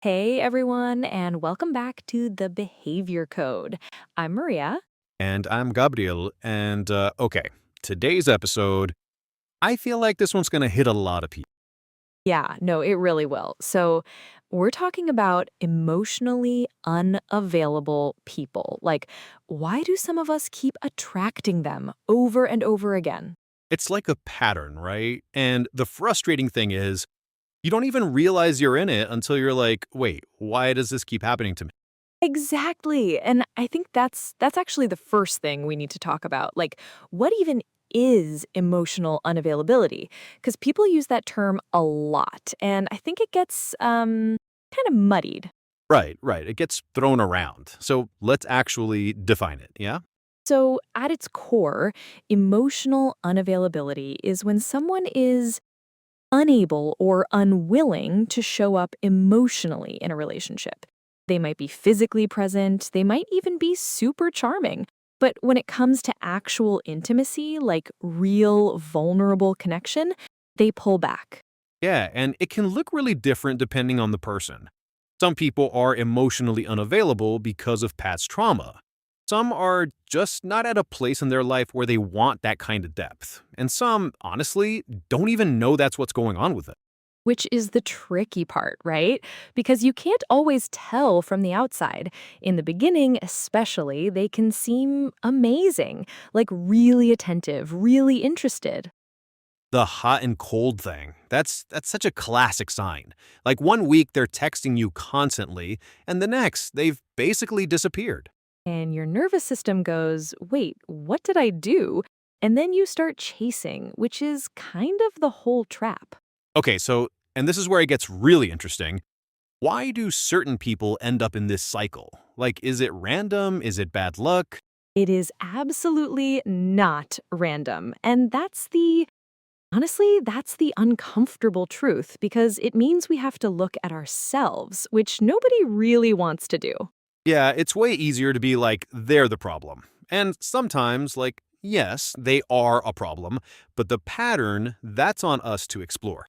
Hey everyone, and welcome back to the Behavior Code. I'm Maria. And I'm Gabriel. And okay, today's episode, I feel like this one's going to hit a lot of people. Yeah, no, it really will. So, we're talking about emotionally unavailable people. Like, why do some of us keep attracting them over and over again? It's like a pattern, right? And the frustrating thing is, you don't even realize you're in it until you're like, wait, why does this keep happening to me? Exactly. And I think that's actually the first thing we need to talk about. Like, what even is emotional unavailability? Because people use that term a lot, and I think it gets kind of muddied. Right, right. It gets thrown around. So let's actually define it, yeah? So, at its core, emotional unavailability is when someone is unable or unwilling to show up emotionally in a relationship. They might be physically present, they might even be super charming. But when it comes to actual intimacy, like real vulnerable connection, they pull back. Yeah, and it can look really different depending on the person. Some people are emotionally unavailable because of past trauma. Some are just not at a place in their life where they want that kind of depth. And some, honestly, don't even know that's what's going on with it. Which is the tricky part, right? Because you can't always tell from the outside. In the beginning, especially, they can seem amazing, like really attentive, really interested. The hot and cold thing, that's such a classic sign. Like one week they're texting you constantly, and the next they've basically disappeared. And your nervous system goes, wait, what did I do? And then you start chasing, which is kind of the whole trap. Okay, so, and this is where it gets really interesting. Why do certain people end up in this cycle? Like, is it random? Is it bad luck? It is absolutely not random. And honestly, that's the uncomfortable truth because it means we have to look at ourselves, which nobody really wants to do. Yeah, it's way easier to be like, they're the problem. And sometimes, like, yes, they are a problem, but the pattern, that's on us to explore.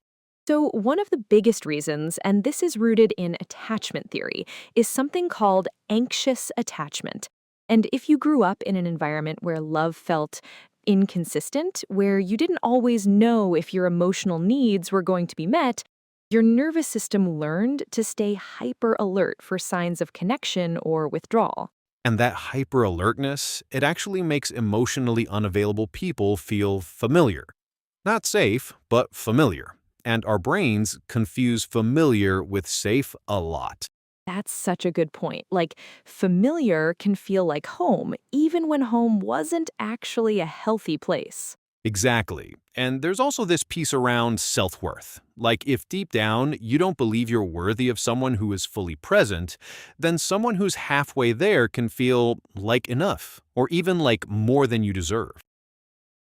So, one of the biggest reasons, and this is rooted in attachment theory, is something called anxious attachment. And if you grew up in an environment where love felt inconsistent, where you didn't always know if your emotional needs were going to be met, your nervous system learned to stay hyper alert for signs of connection or withdrawal. And that hyper alertness, it actually makes emotionally unavailable people feel familiar. Not safe, but familiar. And our brains confuse familiar with safe a lot. That's such a good point. Like, familiar can feel like home, even when home wasn't actually a healthy place. Exactly. And there's also this piece around self worth. Like, if deep down you don't believe you're worthy of someone who is fully present, then someone who's halfway there can feel like enough, or even like more than you deserve.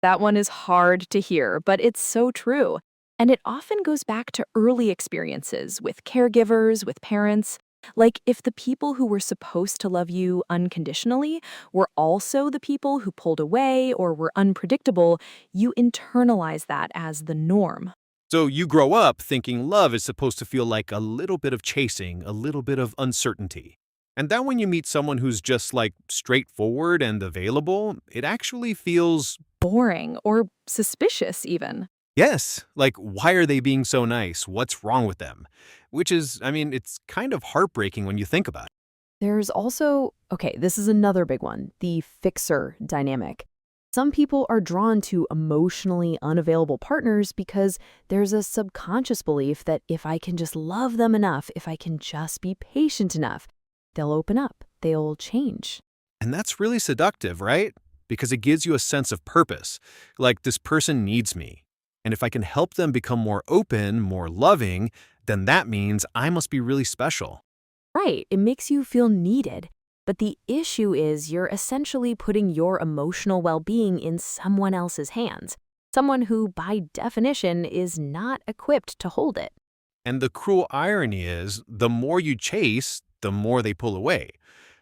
That one is hard to hear, but it's so true. And it often goes back to early experiences with caregivers, with parents. Like, if the people who were supposed to love you unconditionally were also the people who pulled away or were unpredictable, you internalize that as the norm. So you grow up thinking love is supposed to feel like a little bit of chasing, a little bit of uncertainty. And then when you meet someone who's just like straightforward and available, it actually feels, Boring or suspicious, even. yes, like why are they being so nice? What's wrong with them? Which is, I mean, it's kind of heartbreaking when you think about it. There's also, okay, this is another big one, the fixer dynamic. Some people are drawn to emotionally unavailable partners because there's a subconscious belief that if I can just love them enough, if I can just be patient enough, they'll open up, they'll change. And that's really seductive, right? Because it gives you a sense of purpose. Like, this person needs me. And if I can help them become more open, more loving, then that means I must be really special. Right, it makes you feel needed. But the issue is you're essentially putting your emotional well-being in someone else's hands, someone who, by definition, is not equipped to hold it. And the cruel irony is, the more you chase, the more they pull away.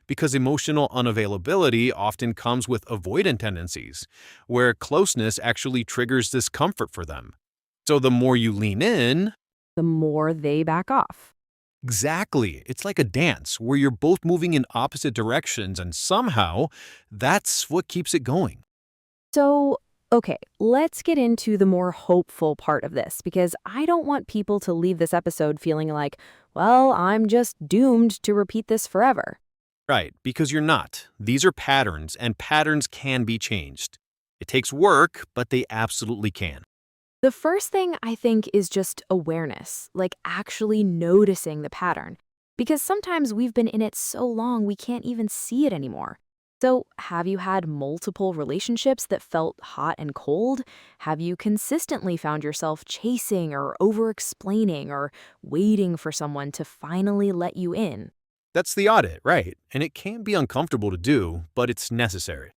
Because emotional unavailability often comes with avoidant tendencies, where closeness actually triggers discomfort for them. So the more you lean in, The more they back off. Exactly. It's like a dance where you're both moving in opposite directions, and somehow that's what keeps it going. So, okay, let's get into the more hopeful part of this because I don't want people to leave this episode feeling like, well, I'm just doomed to repeat this forever. Right, because you're not. These are patterns, and patterns can be changed. It takes work, but they absolutely can. The first thing I think is just awareness, like actually noticing the pattern. Because sometimes we've been in it so long we can't even see it anymore. So, have you had multiple relationships that felt hot and cold? Have you consistently found yourself chasing or over explaining or waiting for someone to finally let you in? That's the audit, right? And it can be uncomfortable to do, but it's necessary.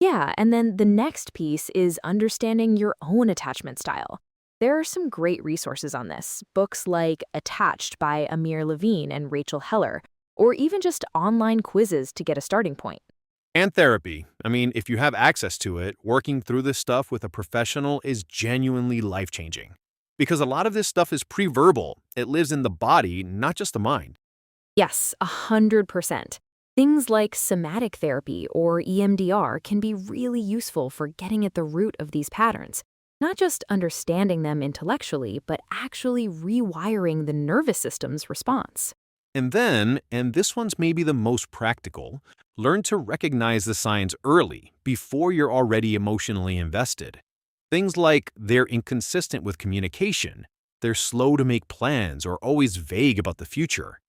Yeah, and then the next piece is understanding your own attachment style. There are some great resources on this, books like Attached by Amir Levine and Rachel Heller, or even just online quizzes to get a starting point. And therapy. I mean, if you have access to it, working through this stuff with a professional is genuinely life changing. Because a lot of this stuff is pre verbal, it lives in the body, not just the mind. Yes, 100%. Things like somatic therapy or EMDR can be really useful for getting at the root of these patterns, not just understanding them intellectually, but actually rewiring the nervous system's response. And then, and this one's maybe the most practical, learn to recognize the signs early, before you're already emotionally invested. Things like they're inconsistent with communication, they're slow to make plans or always vague about the future.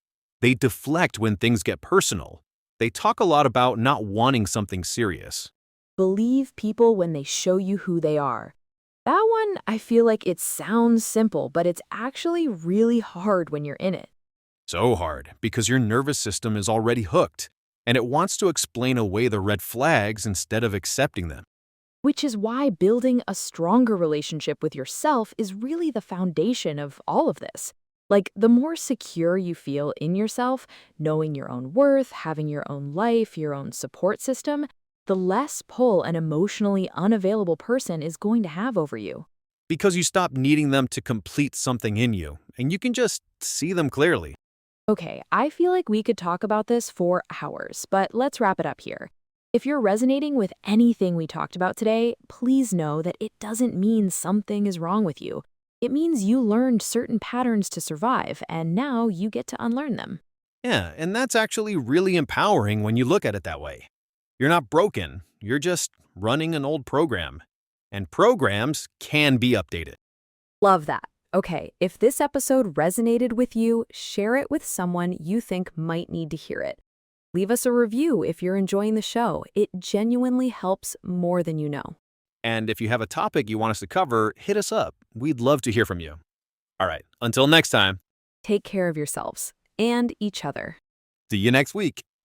They deflect when things get personal. They talk a lot about not wanting something serious. Believe people when they show you who they are. That one, I feel like it sounds simple, but it's actually really hard when you're in it. So hard, because your nervous system is already hooked, and it wants to explain away the red flags instead of accepting them. Which is why building a stronger relationship with yourself is really the foundation of all of this. Like, the more secure you feel in yourself, knowing your own worth, having your own life, your own support system, the less pull an emotionally unavailable person is going to have over you. Because you stop needing them to complete something in you, and you can just see them clearly. Okay, I feel like we could talk about this for hours, but let's wrap it up here. If you're resonating with anything we talked about today, please know that it doesn't mean something is wrong with you. It means you learned certain patterns to survive, and now you get to unlearn them. Yeah, and that's actually really empowering when you look at it that way. You're not broken, you're just running an old program. And programs can be updated. Love that. Okay, if this episode resonated with you, share it with someone you think might need to hear it. Leave us a review if you're enjoying the show. It genuinely helps more than you know. And if you have a topic you want us to cover, hit us up. We'd love to hear from you. All right, until next time, Take care of yourselves and each other. see you next week.